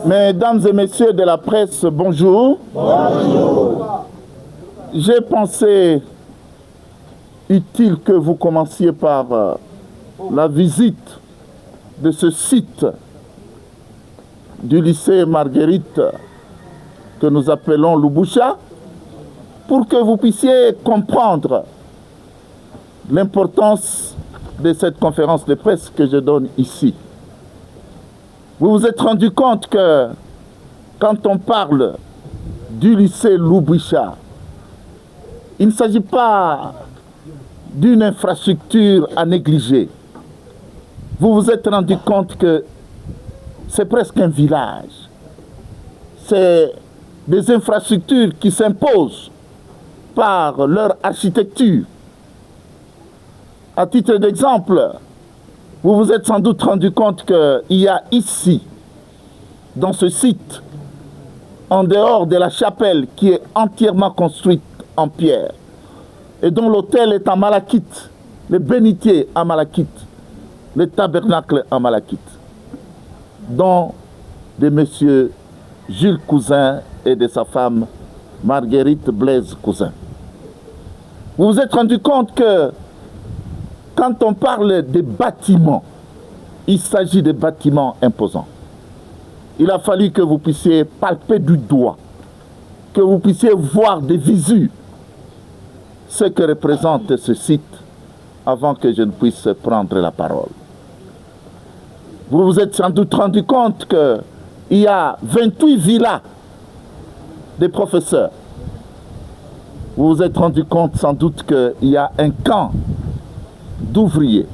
Mesdames et messieurs de la presse, bonjour. Bonjour. J'ai pensé utile que vous commenciez par la visite de ce site du lycée Marguerite que nous appelons Lubusha pour que vous puissiez comprendre l'importance de cette conférence de presse que je donne ici. Vous vous êtes rendu compte que quand on parle du lycée Lubusha, il ne s'agit pas d'une infrastructure à négliger. Vous vous êtes rendu compte que c'est presque un village. C'est des infrastructures qui s'imposent par leur architecture. À titre d'exemple, vous vous êtes sans doute rendu compte qu'il y a ici, dans ce site, en dehors de la chapelle qui est entièrement construite en pierre et dont l'autel est en malachite, le bénitier en malachite, le tabernacle en malachite, dont de M. Jules Cousin et de sa femme Marguerite Blaise Cousin. Vous vous êtes rendu compte que quand on parle des bâtiments, il s'agit de bâtiments imposants. Il a fallu que vous puissiez palper du doigt, que vous puissiez voir des visus ce que représente ce site avant que je ne puisse prendre la parole. Vous vous êtes sans doute rendu compte qu'il y a 28 villas de professeurs. Vous vous êtes rendu compte sans doute qu'il y a un camp d'ouvriers.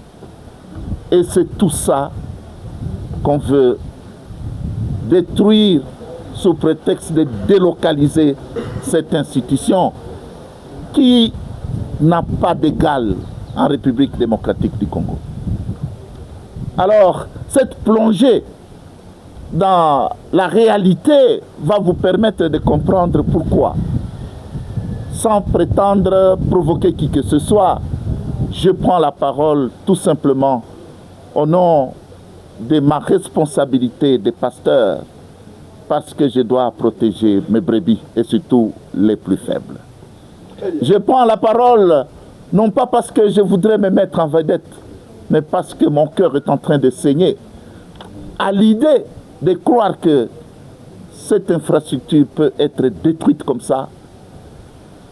Et c'est tout ça qu'on veut détruire sous prétexte de délocaliser cette institution qui n'a pas d'égal en République démocratique du Congo. Alors, cette plongée dans la réalité va vous permettre de comprendre pourquoi. Sans prétendre provoquer qui que ce soit, je prends la parole tout simplement au nom de ma responsabilité de pasteur, parce que je dois protéger mes brebis et surtout les plus faibles. Je prends la parole non pas parce que je voudrais me mettre en vedette, mais parce que mon cœur est en train de saigner à l'idée de croire que cette infrastructure peut être détruite comme ça,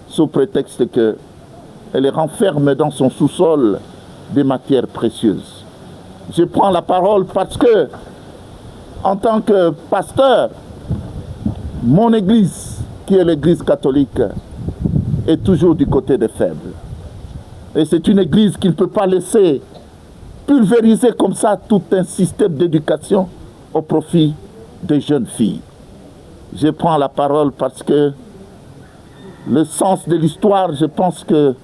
sous prétexte qu'elle renferme dans son sous-sol des matières précieuses. Je prends la parole parce que, en tant que pasteur, mon église, qui est l'église catholique, est toujours du côté des faibles. Et c'est une église qui ne peut pas laisser pulvériser comme ça tout un système d'éducation au profit des jeunes filles. Je prends la parole parce que le sens de l'histoire, je pense que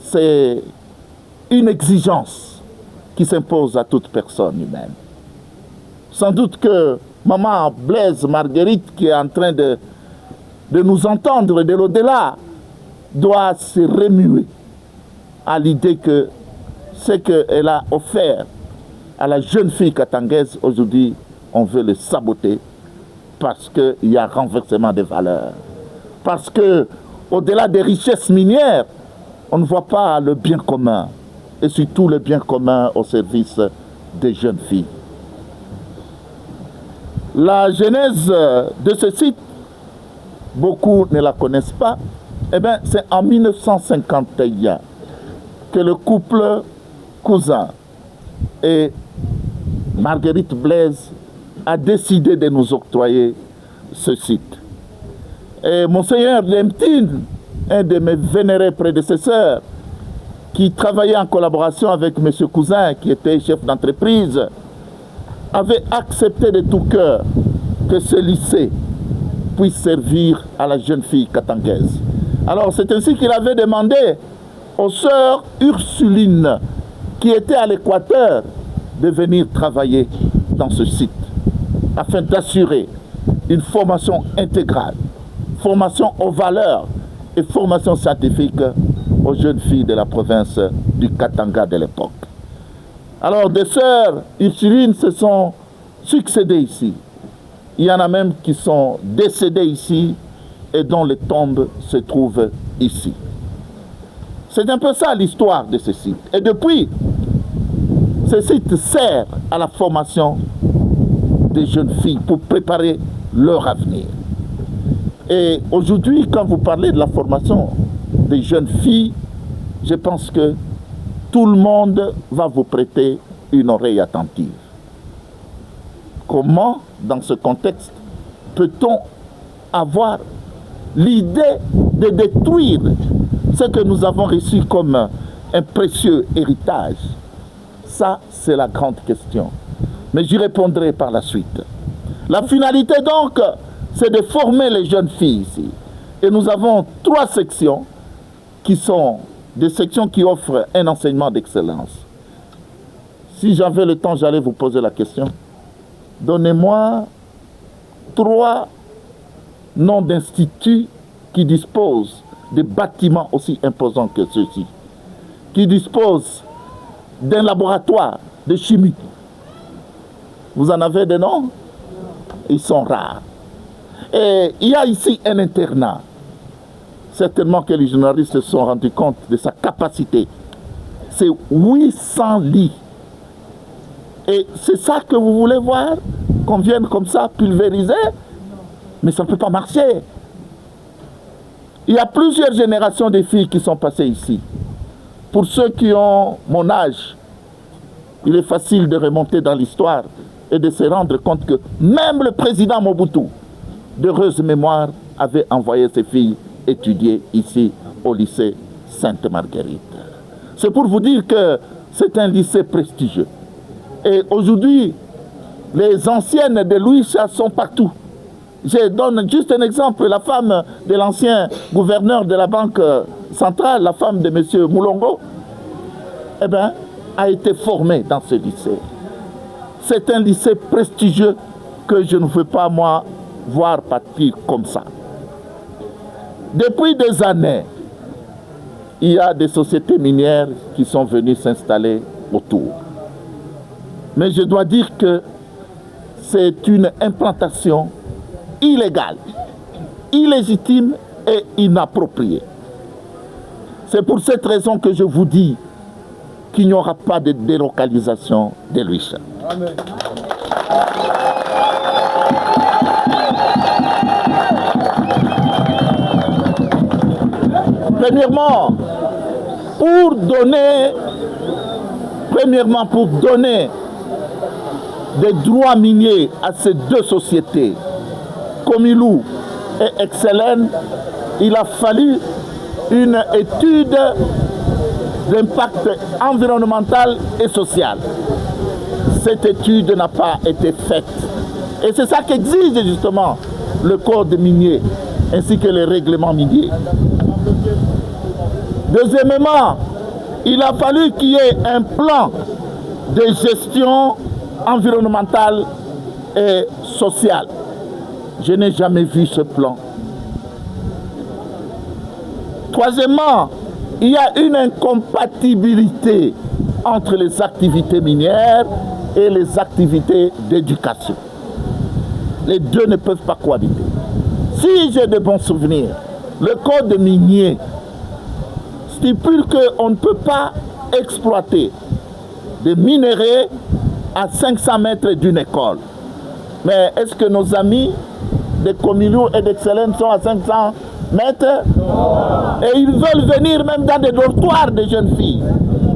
c'est une exigence qui s'impose à toute personne humaine. Sans doute que maman Blaise Marguerite, qui est en train de nous entendre de l'au-delà, doit se remuer à l'idée que ce qu'elle a offert à la jeune fille katangaise, aujourd'hui, on veut le saboter parce qu'il y a renversement des valeurs. Parce que, au-delà des richesses minières, on ne voit pas le bien commun, et surtout le bien commun au service des jeunes filles. La genèse de ce site, beaucoup ne la connaissent pas, eh bien, c'est en 1951 que le couple Cousin et Marguerite Blaise a décidé de nous octroyer ce site. Et Monseigneur Lemtine, un de mes vénérés prédécesseurs, qui travaillait en collaboration avec M. Cousin, qui était chef d'entreprise, avait accepté de tout cœur que ce lycée puisse servir à la jeune fille katangaise. Alors c'est ainsi qu'il avait demandé aux sœurs Ursulines, qui étaient à l'Équateur, de venir travailler dans ce site, afin d'assurer une formation intégrale, formation aux valeurs et formation scientifique aux jeunes filles de la province du Katanga de l'époque. Alors des sœurs Ursulines se sont succédées ici. Il y en a même qui sont décédés ici et dont les tombes se trouvent ici. C'est un peu ça l'histoire de ce site. Et depuis, ce site sert à la formation des jeunes filles pour préparer leur avenir. Et aujourd'hui, quand vous parlez de la formation des jeunes filles, je pense que tout le monde va vous prêter une oreille attentive. Comment, dans ce contexte, peut-on avoir l'idée de détruire ce que nous avons reçu comme un précieux héritage? Ça, c'est la grande question. Mais j'y répondrai par la suite. La finalité, donc, c'est de former les jeunes filles ici. Et nous avons 3 sections qui sont des sections qui offrent un enseignement d'excellence. Si j'avais le temps, j'allais vous poser la question. Donnez-moi 3 noms d'instituts qui disposent de bâtiments aussi imposants que ceux-ci, qui disposent d'un laboratoire de chimie. Vous en avez des noms? Ils sont rares. Et il y a ici un internat. Certainement que les journalistes se sont rendus compte de sa capacité. C'est 800 lits. Et c'est ça que vous voulez voir? Qu'on vienne comme ça pulvériser? Mais ça ne peut pas marcher. Il y a plusieurs générations de filles qui sont passées ici. Pour ceux qui ont mon âge, il est facile de remonter dans l'histoire et de se rendre compte que même le président Mobutu, d'heureuse mémoire, avait envoyé ses filles étudier ici au lycée Sainte-Marguerite. C'est pour vous dire que c'est un lycée prestigieux. Et aujourd'hui, les anciennes de Luicha sont partout. Je donne juste un exemple. La femme de l'ancien gouverneur de la Banque centrale, la femme de M. Moulongo, eh bien, a été formée dans ce lycée. C'est un lycée prestigieux que je ne veux pas, moi, voir partir comme ça. Depuis des années, il y a des sociétés minières qui sont venues s'installer autour. Mais je dois dire que c'est une implantation illégale, illégitime et inappropriée. C'est pour cette raison que je vous dis qu'il n'y aura pas de délocalisation de Luicha. Amen. Premièrement, pour donner des droits miniers à ces 2 sociétés, Comilou et Excelen, il a fallu une étude d'impact environnemental et social. Cette étude n'a pas été faite. Et c'est ça qu'exige justement le code minier ainsi que les règlements miniers. Deuxièmement, il a fallu qu'il y ait un plan de gestion environnementale et sociale. Je n'ai jamais vu ce plan. Troisièmement, il y a une incompatibilité entre les activités minières et les activités d'éducation. Les 2 ne peuvent pas cohabiter. Si j'ai de bons souvenirs, le code minier stipule qu'on ne peut pas exploiter des minerais à 500 mètres d'une école. Mais est-ce que nos amis de Comilou et d'Excellence sont à 500 mètres? Et ils veulent venir même dans des dortoirs de jeunes filles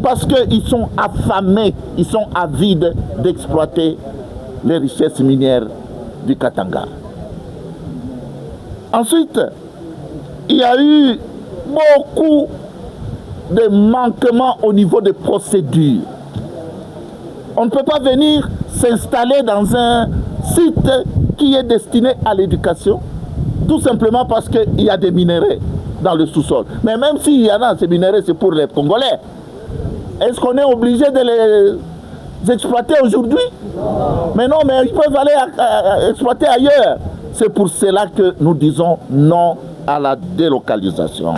parce qu'ils sont affamés, ils sont avides d'exploiter les richesses minières du Katanga. Ensuite, il y a eu beaucoup de manquements au niveau des procédures. On ne peut pas venir s'installer dans un site qui est destiné à l'éducation, tout simplement parce qu'il y a des minéraux dans le sous-sol. Mais même s'il y en a, ces minéraux, c'est pour les Congolais. Est-ce qu'on est obligé de les exploiter aujourd'hui? Mais non, mais ils peuvent aller exploiter ailleurs. C'est pour cela que nous disons non à la délocalisation.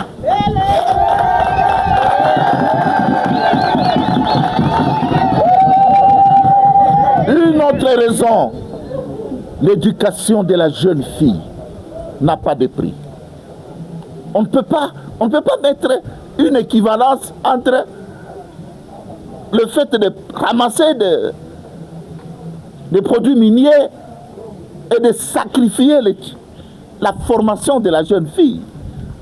Une autre raison l'éducation de la jeune fille n'a pas de prix. On ne peut pas mettre une équivalence entre le fait de ramasser des produits miniers et de sacrifier la formation de la jeune fille.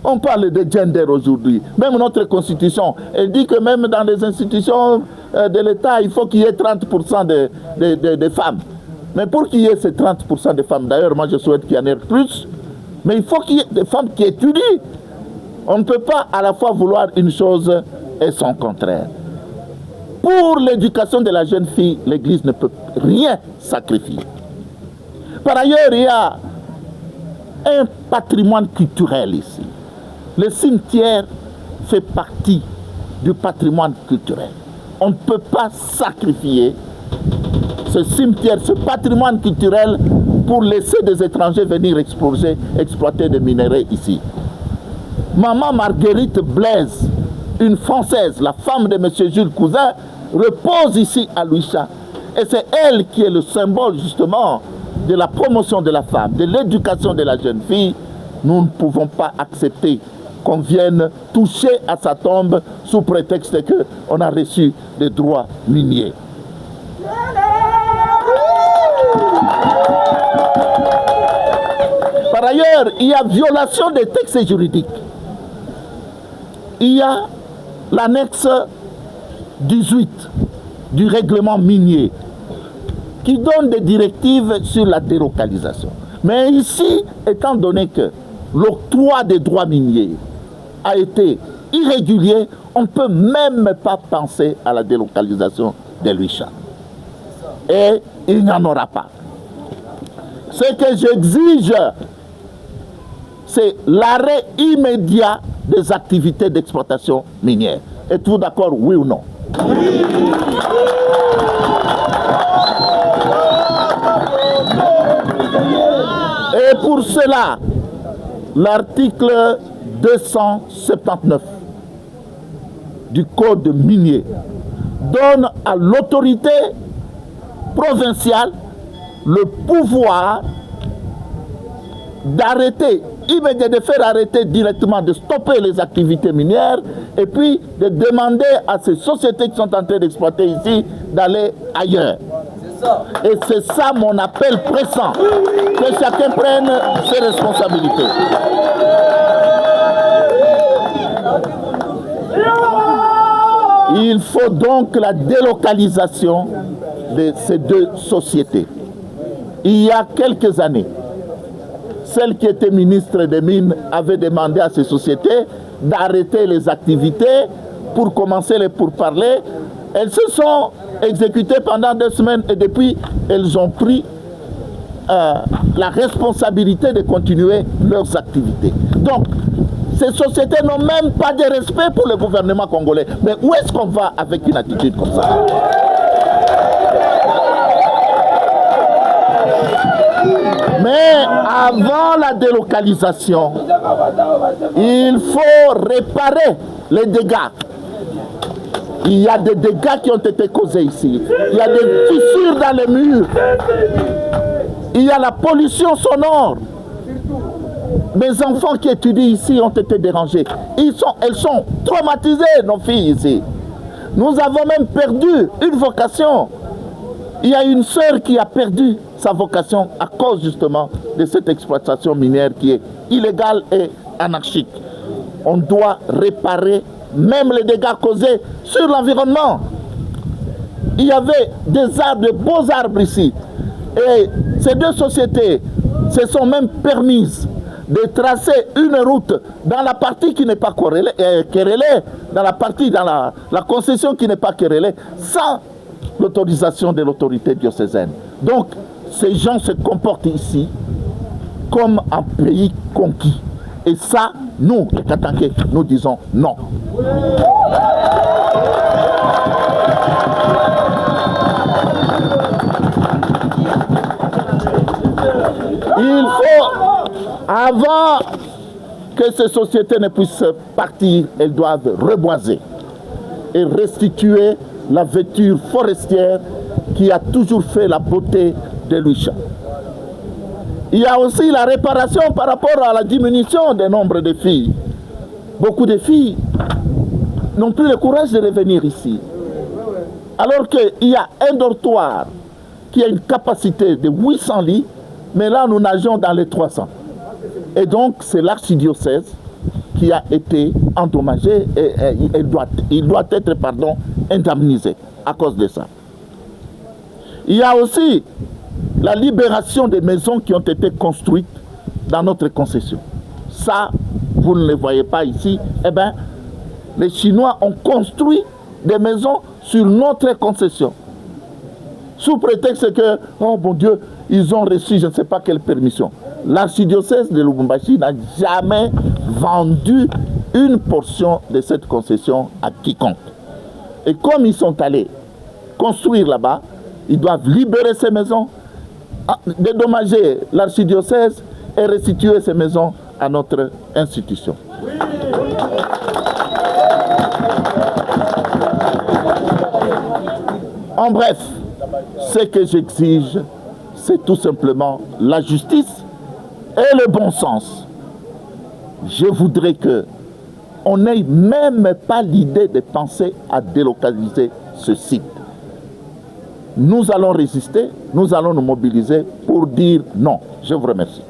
On parle de gender aujourd'hui. Même notre constitution, elle dit que même dans les institutions de l'État, il faut qu'il y ait 30% de femmes. Mais pour qu'il y ait ces 30% de femmes, d'ailleurs, moi je souhaite qu'il y en ait plus, mais il faut qu'il y ait des femmes qui étudient. On ne peut pas à la fois vouloir une chose et son contraire. Pour l'éducation de la jeune fille, l'Église ne peut rien sacrifier. Par ailleurs, il y a un patrimoine culturel ici. Le cimetière fait partie du patrimoine culturel. On ne peut pas sacrifier ce cimetière, ce patrimoine culturel pour laisser des étrangers venir exploiter des minerais ici. Maman Marguerite Blaise, une Française, la femme de M. Jules Cousin, repose ici à Luicha. Et c'est elle qui est le symbole justement de la promotion de la femme, de l'éducation de la jeune fille. Nous ne pouvons pas accepter qu'on vienne toucher à sa tombe sous prétexte qu'on a reçu des droits miniers. Par ailleurs, il y a violation des textes juridiques. Il y a l'annexe 18 du règlement minier qui donne des directives sur la délocalisation. Mais ici, étant donné que l'octroi des droits miniers a été irrégulier, on ne peut même pas penser à la délocalisation de Luicha. Et il n'y en aura pas. Ce que j'exige, c'est l'arrêt immédiat des activités d'exploitation minière. Êtes-vous d'accord, oui ou non? Et pour cela, l'article 279 du Code minier donne à l'autorité provinciale le pouvoir d'arrêter, immédiatement de faire arrêter directement, de stopper les activités minières et puis de demander à ces sociétés qui sont en train d'exploiter ici d'aller ailleurs. Et c'est ça mon appel pressant, que chacun prenne ses responsabilités. Il faut donc la délocalisation de ces deux sociétés. Il y a quelques années, celle qui était ministre des Mines avait demandé à ces sociétés d'arrêter les activités pour commencer les pourparlers. Elles se sont exécutées pendant 2 semaines et depuis, elles ont pris la responsabilité de continuer leurs activités. Donc, ces sociétés n'ont même pas de respect pour le gouvernement congolais. Mais où est-ce qu'on va avec une attitude comme ça? Mais avant la délocalisation, il faut réparer les dégâts. Il y a des dégâts qui ont été causés ici. Il y a des fissures dans les murs. Il y a la pollution sonore. Mes enfants qui étudient ici ont été dérangés. Elles sont traumatisées, nos filles ici. Nous avons même perdu une vocation. Il y a une sœur qui a perdu sa vocation à cause justement de cette exploitation minière qui est illégale et anarchique. On doit réparer même les dégâts causés sur l'environnement. Il y avait des arbres, de beaux arbres ici. Et ces deux sociétés se sont même permises de tracer une route dans la partie qui n'est pas querellée, dans la concession qui n'est pas querellée, sans l'autorisation de l'autorité diocésaine. Donc, ces gens se comportent ici comme un pays conquis. Et ça, nous, les Katanké, nous disons non. Il faut, avant que ces sociétés ne puissent partir, elles doivent reboiser et restituer la vêture forestière qui a toujours fait la beauté de Luicha. Il y a aussi la réparation par rapport à la diminution du nombre de filles. Beaucoup de filles n'ont plus le courage de revenir ici. Alors qu'il y a un dortoir qui a une capacité de 800 lits, mais là nous nageons dans les 300. Et donc c'est l'archidiocèse qui a été endommagé et il doit être indemnisé à cause de ça. Il y a aussi la libération des maisons qui ont été construites dans notre concession. Ça, vous ne le voyez pas ici. Eh bien, les Chinois ont construit des maisons sur notre concession. Sous prétexte que, oh mon Dieu, ils ont reçu je ne sais pas quelle permission. L'archidiocèse de Lubumbashi n'a jamais vendu une portion de cette concession à quiconque. Et comme ils sont allés construire là-bas, ils doivent libérer ces maisons, dédommager l'archidiocèse et restituer ces maisons à notre institution. En bref, ce que j'exige, c'est tout simplement la justice et le bon sens. Je voudrais qu'on n'ait même pas l'idée de penser à délocaliser ce site. Nous allons résister, nous allons nous mobiliser pour dire non. Je vous remercie.